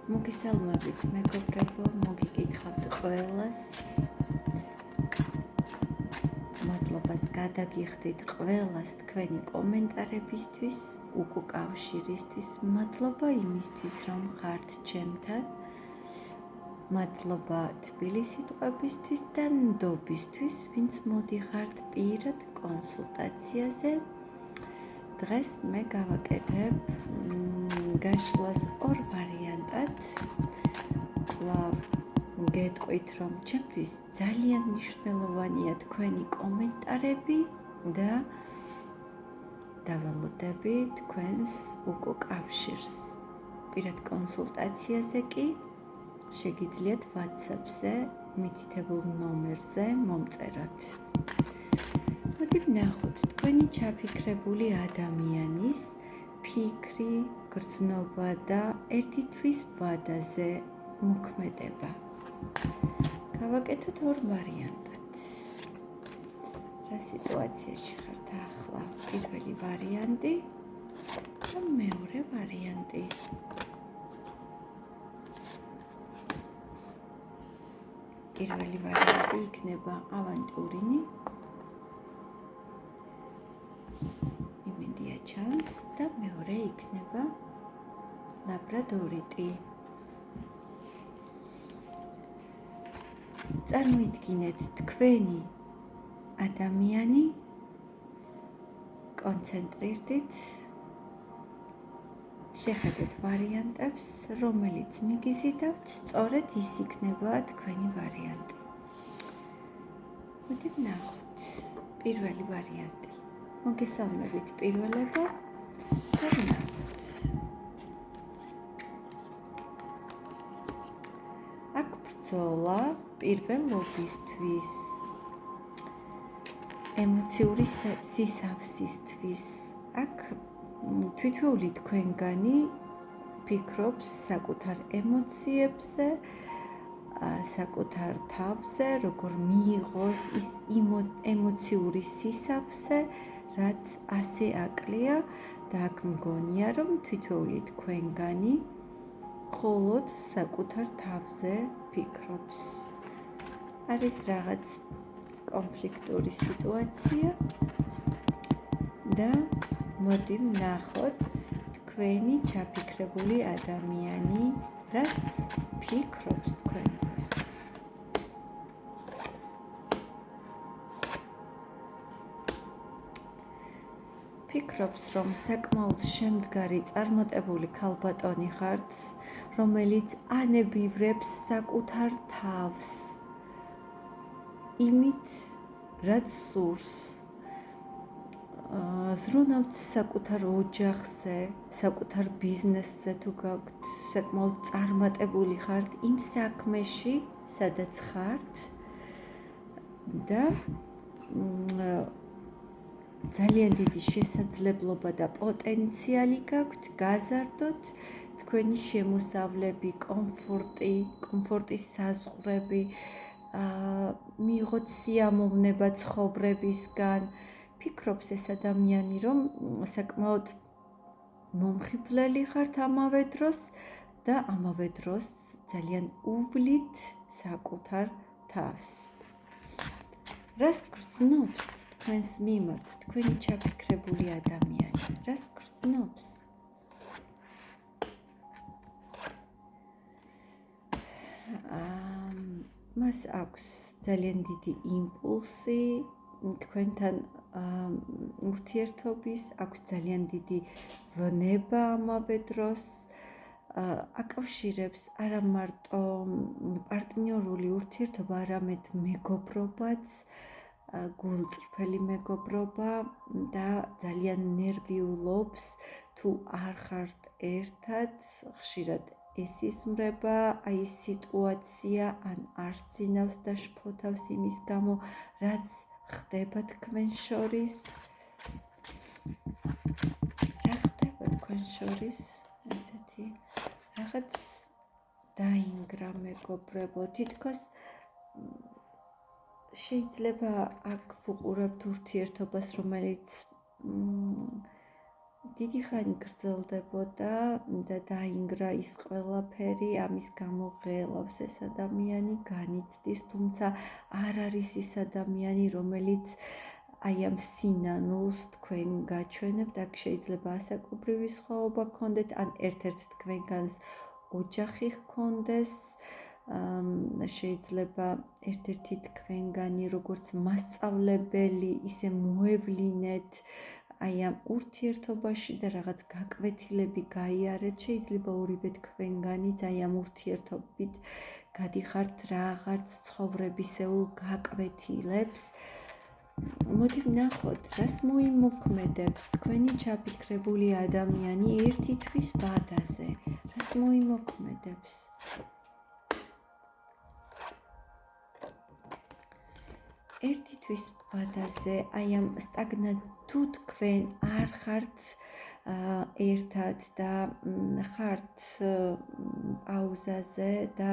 მოგესალმებით მეგობრებო, მოგიკითხავთ ყველას. მადლობას გადაგიხდით ყველას თქვენი კომენტარებისთვის, უკავშირისთვის, მადლობა იმისთვის, რომ ხართ ჩემთან. მადლობა თბილი სიტყვებისთვის და ნდობისთვის, ვინც მოდიხართ პირად კონსულტაციაზე. დღეს მე გავაკეთებ გაშლას ორ ვარიანტად. გეტყვით, რომ ჩემთვის ძალიან მნიშვნელოვანია თქვენი კომენტარები და დავალოდები თქვენს უკავშირს. პირად კონსულტაციაზე კი შეგიძლიათ WhatsApp-ზე მითითებულ ნომერზე მომწეროთ. მოდი ვნახოთ თქვენი ჩაფიქრებული ადამიანის ფიქრი, გრძნობა და ერთი თვის ვადაზე მოქმედება. გავაკეთოთ ორ ვარიანტად. რა სიტუაციაში ხართ ახლა? პირველი ვარიანტი და მეორე ვარიანტი. პირველი ვარიანტი იქნება ავანტურინი, იმედია ჩანს, და მეორე იქნება ლაბრადორიტი. წარმოიდგინეთ თქვენი ადამიანი, კონცენტრირდით, შეხედეთ ვარიანტებს, რომელიც მიგიზიდავთ, სწორედ ის იქნება თქვენი ვარიანტი. მოდი ვნახოთ. პირველი ვარიანტი. მოგესალმებით პირველებო და ვნახოთ. აქ ბრძოლა პირველობისთვის, ემოციური სისავსისთვის. აქ თვითეული თქვენგანი ფიქრობს საკუთარ ემოციებზე, საკუთარ თავზე, როგორ მიიღოს ის ემოციური სისავსე, რაც ასე აკლია და აქ მგონია, რომ თვითეული თქვენგანი მხოლოდ საკუთარ თავზე ფიქრობს. არის რაღაც კონფლიქტური სიტუაცია და მოდი ვნახოთ თქვენი ჩაფიქრებული ადამიანი რას ფიქრობს თქვენზე. ფიქრობს, რომ საკმაოდ შემდგარი წარმოტებული ქალბატონი ხართ, რომელიც ანებივრებს საკუთარ თავს იმით, რაც სურს. ზრუნავთ საკუთარ ოჯახზე, საკუთარ ბიზნესზე თუ გაქვთ, საკმაოდ წარმატებული ხართ იმ საქმეში, სადაც ხართ და ძალიან დიდი შესაძლებლობა და პოტენციალი გაქვთ გაზარდოთ თქვენი შემოსავლები, კომფორტის საზღვრები, მიიღოთ სიამოვნება ცხოვრებისგან. ფიქრობს ეს ადამიანი, რომ საკმაოდ მომხიბვლელი ხართ ამავე დროს და ამავე დროს ძალიან უვლით საკუთარ თავს. რას გრძნობს თქვენს მიმართ თქვენი ჩაფიქრებული ადამიანი? რას გრძნობს? მას აქვს ძალიან დიდი იმპულსი თქვენთან ურთიერთობის, აქვს ძალიან დიდი ვნება ამავე დროს, აკავშირებს არა მარტო პარტნიორული ურთიერთობა, არამედ მეგობრობაც, გულწრფელი მეგობრობა და ძალიან ნერვიულობს თუ არ ხართ ერთად, ხშირად ესიზმრება აი ეს სიტუაცია, ან არსინავს და შფოთავს იმის გამო, რაც ხდება თქვენ შორის. რა ხდება თქვენ შორის? ესეთი რაღაც დაინგრა მეგობრებო, თითქოს შეიძლება აქ ვუყურებთ ურთიერთობას, რომელიც დიდი ხანი გრძელდებოდა და დაინგრა ის ყველაფერი, ამის გამო ღელავს ეს ადამიანი, განიცდის, თუმცა არ არის ის ადამიანი, რომელიც აი ამ სინანულს თქვენ გაჩვენებთ, აქ შეიძლება ასაკობრივი სხვაობა გქონდეთ, ან ერთ-ერთ თქვენგანს ოჯახი ჰქონდეს, შეიძლება ერთ-ერთი თქვენგანი როგორც მასწავლებელი ისე მოევლინეთ აი ამ ურთიერთობაში და რაღაც გაკვეთილები გაიარეთ, შეიძლება ორივე თქვენგანიც აი ამ ურთიერთობით გადიხართ რაღაც ცხოვრებისეულ გაკვეთილებს. მოდი ვნახოთ, რას მოიმოქმედებს თქვენი ჩაფიქრებული ადამიანი ერთი თვის ვადაზე, რას მოიმოქმედებს? ერთი თვის ვადაზე, აი ამ თუ თქვენ არ ხართ ერთად და ხართ პაუზაზე და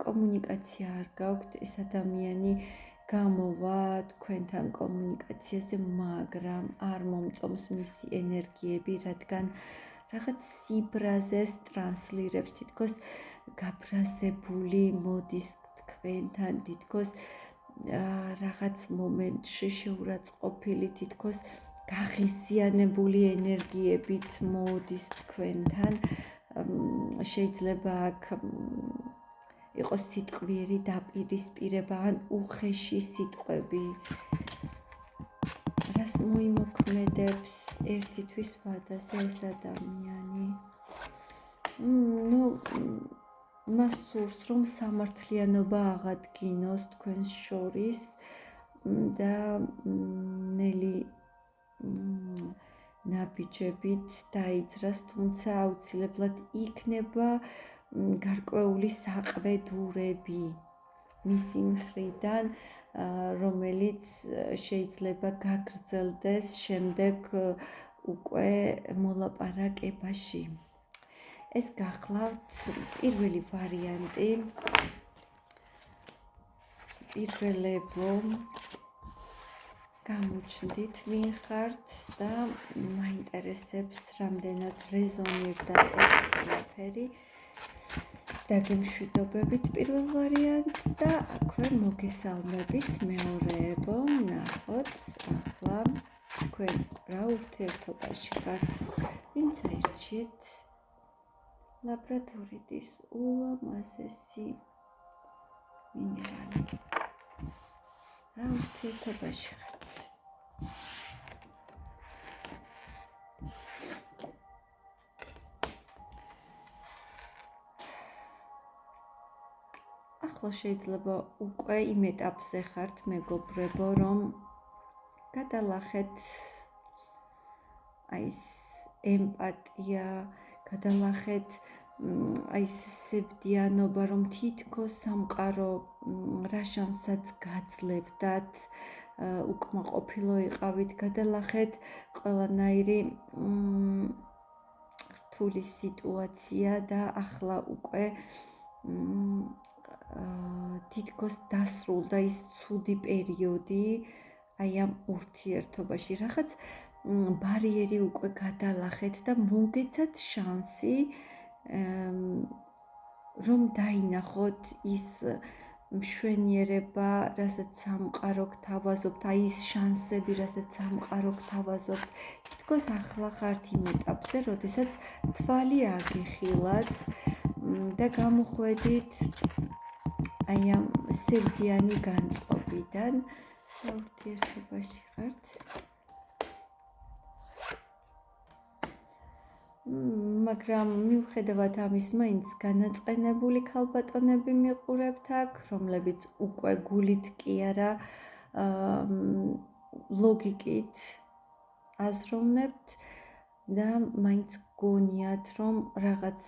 კომუნიკაცია არ გაქვთ, ეს ადამიანი გამოვა თქვენთან კომუნიკაციაზე, მაგრამ არ მომწონს მისი ენერგიები, რადგან რაღაც სიბრაზეს ტრანსლირებს, თითქოს გაბრაზებული მოდის თქვენთან, თითქოს რაღაც მომენტში შეურაცხყოფილი, თითქოს გაღიზიანებული ენერგიებით მოდის თქვენთან. შეიძლება აქ იყოს სიტყვიერი დაპირისპირება ან უხეში სიტყვები. რას მოიმოქმედებს ერთი თვის ვადაზე ეს ადამიანი? მას სურს, რომ სამართლიანობა აღადგინოს თქვენს შორის და ნელი ნაბიჯებით დაიძრას, თუმცა აუცილებლად იქნება გარკვეული საყვედურები მისი მხრიდან, რომელიც შეიძლება გაგრძელდეს შემდეგ უკვე მოლაპარაკებაში. ეს გახლავთ პირველი ვარიანტი. პირველებო, გამოჩნდით ვინ ხართ და მაინტერესებს რამდენად რეზონირდა ეს ყველაფერი. დაგემშვიდობებით პირველ ვარიანტს და აქვე მოგესალმებით მეორეებო. ნახოთ ახლა თქვენ რა ურთიერთობაში ხართ, ვინც აირჩიეთ ლაბრადორიდის ულამაზესი მინერალი. რა ურთიერთობაში ხართ? ახლა შეიძლება უკვე იმ ეტაპზე ხართ, მეგობრებო, რომ გადალახეთ აი ეს ემპათია, გადალახეთ აი ეს სევდიანობა, რომ თითქოს სამყარო რა შანსსაც გაძლევდათ, უკმაყოფილო იყავით, გადალახეთ ყველანაირი რთული სიტუაცია და ახლა უკვე თითქოს დასრულდა ის ცუდი პერიოდი აი ამ ურთიერთობაში, რაღაც ბარიერი უკვე გადალახეთ და მოგეცათ შანსი რომ დაინახოთ ის მშვენიერება, რასაც სამყარო გთავაზობთ, აი ის შანსები, რასაც სამყარო გთავაზობთ. თითქოს ახლა ხართ იმ ეტაპზე, როდესაც თვალი აგეხილათ და გამოხვედით აი ამ სევდიანი განწყობიდან. რა ურთიერთობაში ხართ? მაგრამ მიუხედავად ამის, მაინც განაწყენებული ქალბატონები მიყურებთ აქ, რომლებიც უკვე გულით კი არა, ლოგიკით აზროვნებთ და მაინც გონიათ, რომ რაღაც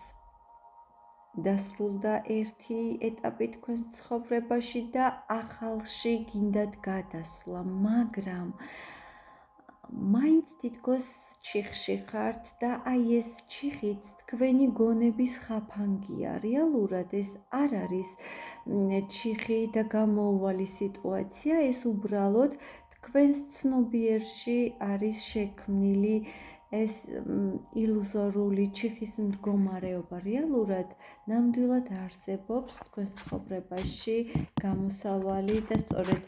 დასრულდა ერთი ეტაპი თქვენს ცხოვრებაში და ახალში გინდათ გადასვლა, მაგრამ მაინც თითქოს ჩიხში ხართ და აი ეს ჩიხიც თქვენი გონების ხაფანგია. რეალურად ეს არ არის ჩიხი და გამოუვალი სიტუაცია, ეს უბრალოდ თქვენს ცნობიერში არის შექმნილი ეს ილუზორული ჩიხის მდგომარეობა რეალურად ნამდვილად არსებობს თქვენს ცხოვრებაში გამოსავალი და სწორედ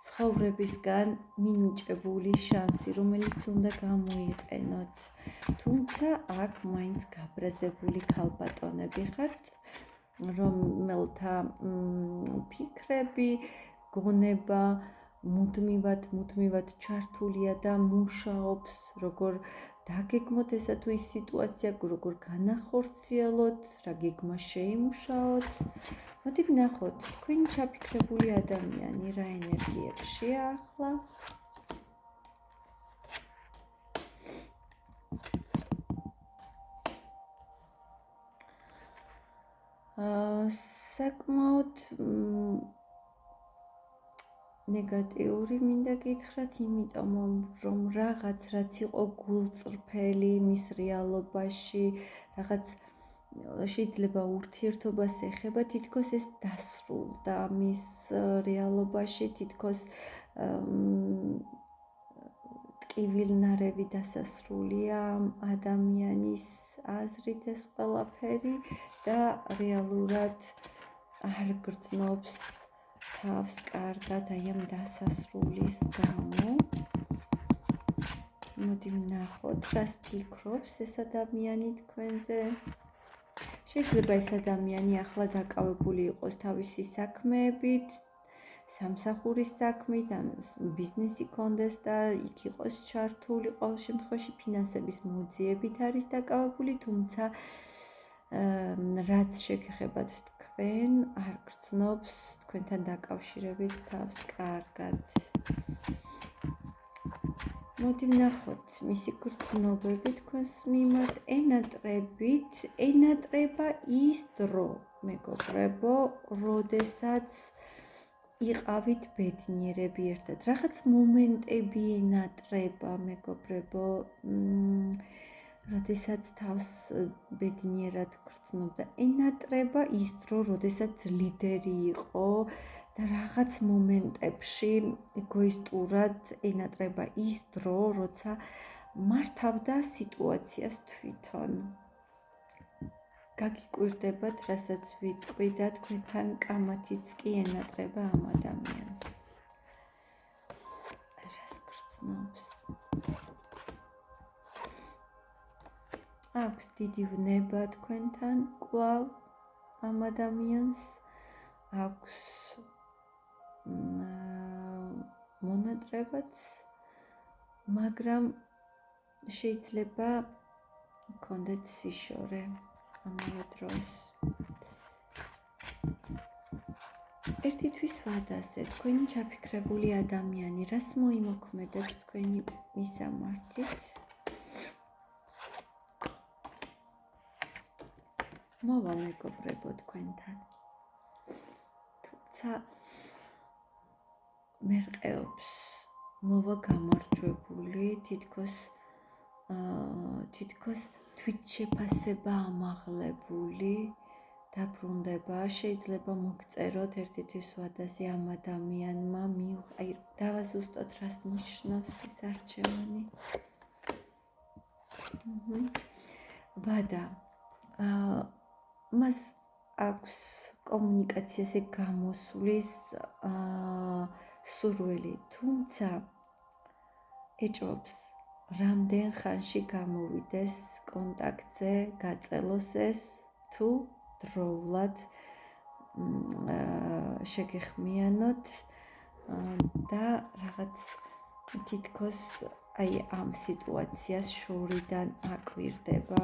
ცხოვრებისგან მინიჭებული შანსი, რომელიც უნდა გამოიყენოთ. თუმცა აქ მაინც გაბრაზებული ქალბატონები ხართ, რომელთა ფიქრები, გონება მუდმივად ჩართულია და მუშაობს, როგორ დაგეგმოთ ესა თუ ის სიტუაცია, როგორ განახორციელოთ, რა გეგმა შეიმუშაოთ. მოდი ვნახოთ, თქვენი ჩაფიქრებული ადამიანი რა ენერგიებშია ახლა. საკმაოდ ნეგატიური მინდა გითხრათ, იმიტომ რომ რაღაც რაც იყო გულწრფელი მის რეალობაში, რაღაც შეიძლება ურთიერთობას ეხება, თითქოს ეს დასრულდა მის რეალობაში, თითქოს ტკივილნარევი დასასრულია ადამიანის აზრით ეს ყველაფერი და რეალურად არ გრძნობს თავს კარგად აი ამ დასასრულის გამო. მოდი ვნახოთ, რას ფიქრობს ეს ადამიანი თქვენზე. შეიძლება ეს ადამიანი ახლა დაკავებული იყოს თავისი საქმეებით, სამსახურის საქმით, ან ბიზნესი კონდეს და იქ იყოს ჩართული, ყოველ შემთხვევაში ფინანსების მოძიებით არის დაკავებული, თუმცა რაც შეგეხებათ თქვენ, არ გრძნობს თქვენთან დაკავშირებით თავს კარგად. მოდი ვნახოთ მისი გრძნობები თქვენს მიმართ. ენატრება ის დრო, მეგობრებო, როდესაც იყავით ბედნიერები ერთად. რაღაც მომენტები ენატრება, მეგობრებო, როდესაც თავს ბედნიერად გრძნობდა. ენატრება ის დრო, როდესაც ლიდერი იყო და რაღაც მომენტებში ეგოისტურად ენატრება ის დრო, როცა მართავდა სიტუაციას თვითონ. გაგიკვირდებათ, რასაც ვიტყვი და თქვენთან კამათიც კი ენატრება ამ ადამიანს. რას გრძნობს? აქვს დიდი ვნება თქვენთან კვლავ ამ ადამიანს, აქვს მონატრებაც, მაგრამ შეიძლება გქონდეთ სიშორე ამავე დროს. ერთი თვის ვადაზე თქვენი ჩაფიქრებული ადამიანი რას მოიმოქმედებს თქვენი მისამართით? მოვა მეგობრებო თქვენთან. თუმცა მერყეობს, მოვა გამარჯვებული, თითქოს თვითშეფასება ამაღლებული, დაბრუნდება, შეიძლება მოგწეროთ ერთი თვის ვადაზე ამ ადამიანმა, აი დავაზუსტოთ რას ნიშნავს ეს არჩევანი. ვადა მას აქვს კომუნიკაციაზე გამოსვლის სურვილი, თუმცა ეჭვობს რამდენ ხანში გამოვიდეს კონტაქტზე, გაწელოს ეს თუ დროულად შეგეხმიანოთ და რაღაც თითქოს აი ამ სიტუაციას შორიდან აკვირდება.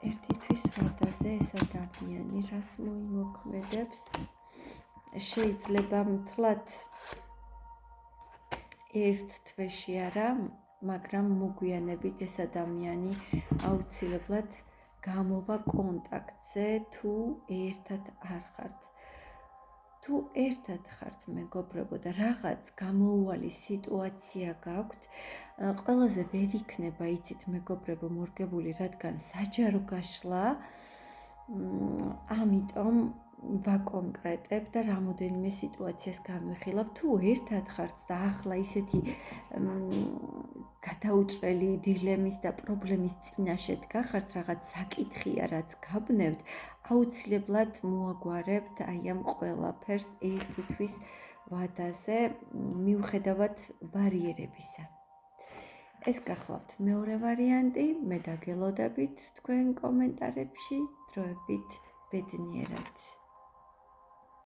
ერთი თვის ვადაზე ეს ადამიანი რას მოიმოქმედებს? შეიძლება მთლად ერთ თვეში არა, მაგრამ მოგვიანებით ეს ადამიანი აუცილებლად გამოვა კონტაქტზე, თუ ერთად არ ხართ. თუ ერთად ხართ, მეგობრებო, და რაღაც გამოუვალი სიტუაცია გაქვთ, ყველაზე ვერ იქნება, იცით, მეგობრებო, მორგებული, რადგან საჯარო გაშლა, ამიტომ ვაკონკრეტებ და რამოდენიმე სიტუაციას განვიხილავ. თუ ერთად ხართ და ახლა ისეთი გადაუჭრელი დილემის და პრობლემის წინაშე დგახართ, რაღაც საკითხია, რაც გაბნევთ, აუცილებლად მოაგვარებთ აი ამ ყველაფერს ერთი თვის ვადაზე, მიუხედავად ბარიერებისა. ეს გახლავთ მეორე ვარიანტი, მე დაგელოდებით თქვენ კომენტარებში, დროებით ბედნიერად.